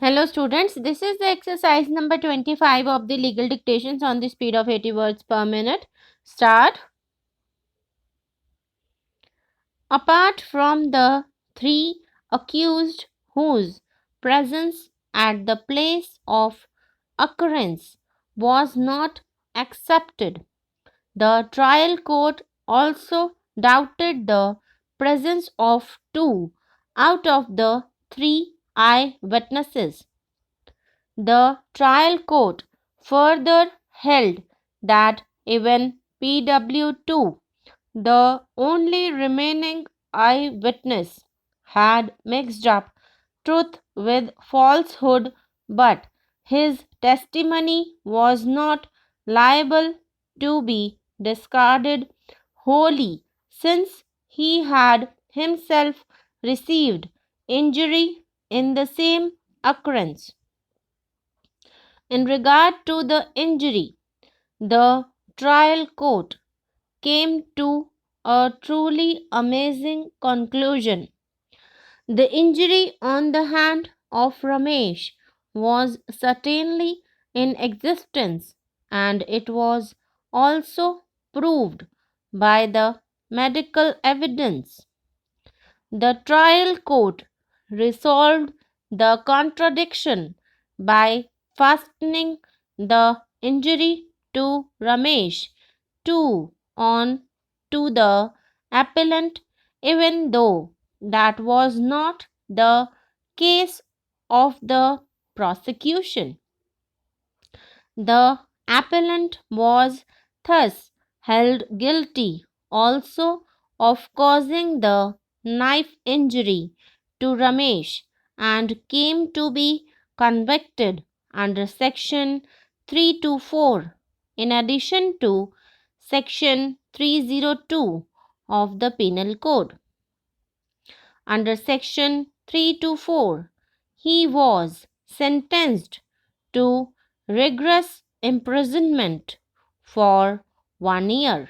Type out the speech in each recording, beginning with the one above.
Hello students, this is the exercise number 25 of the legal dictations on the speed of 80 words per minute. Start. Apart from the three accused whose presence at the place of occurrence was not accepted, the trial court also doubted the presence of two out of the three eyewitnesses. The trial court further held that even PW2, the only remaining eyewitness, had mixed up truth with falsehood, but his testimony was not liable to be discarded wholly since he had himself received injury in the same occurrence. In regard to the injury, the trial court came to a truly amazing conclusion. The injury on the hand of Ramesh was certainly in existence, and it was also proved by the medical evidence. The trial court resolved the contradiction by fastening the injury to Ramesh too on to the appellant, even though that was not the case of the prosecution. The appellant was thus held guilty also of causing the knife injury to Ramesh and came to be convicted under section 324 in addition to section 302 of the Penal Code. Under section 324, he was sentenced to rigorous imprisonment for 1 year.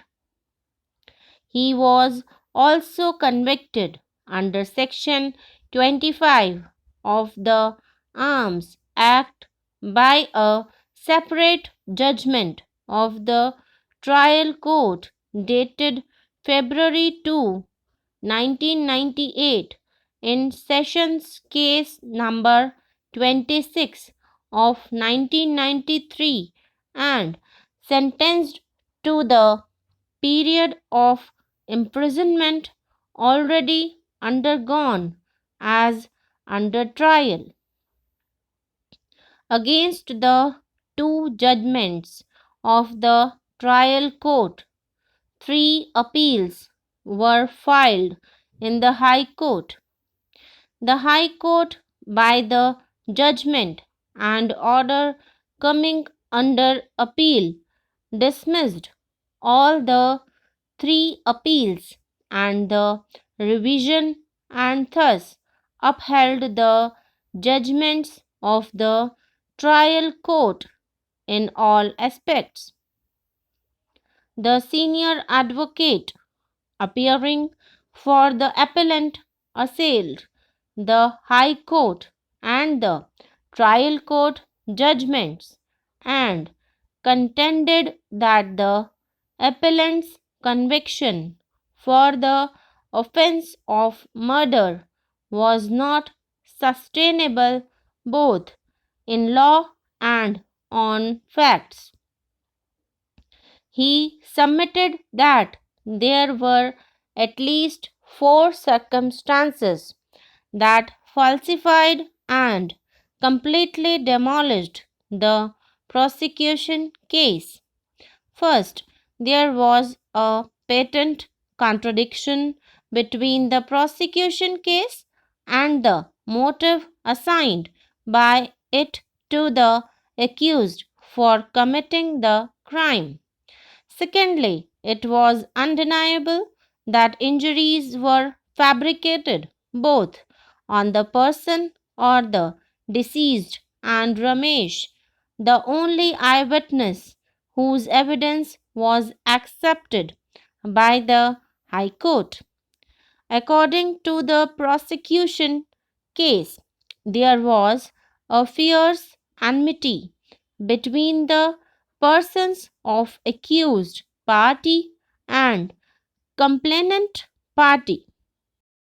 He was also convicted under section 25 of the Arms Act by a separate judgment of the trial court dated February 2, 1998 in Sessions Case number 26 of 1993 and sentenced to the period of imprisonment already undergone as under trial. Against the two judgments of the trial court, 3 appeals were filed in the High Court. The High Court, by the judgment and order coming under appeal, dismissed all the 3 appeals and the revision and thus upheld the judgments of the trial court in all aspects. The senior advocate appearing for the appellant assailed the High Court and the trial court judgments and contended that the appellant's conviction for the offense of murder was not sustainable both in law and on facts. He submitted that there were at least 4 circumstances that falsified and completely demolished the prosecution case. First, there was a patent contradiction between the prosecution case and the motive assigned by it to the accused for committing the crime. Secondly, it was undeniable that injuries were fabricated both on the person or the deceased and Ramesh, the only eyewitness whose evidence was accepted by the High Court. According to the prosecution case, there was a fierce enmity between the persons of accused party and complainant party.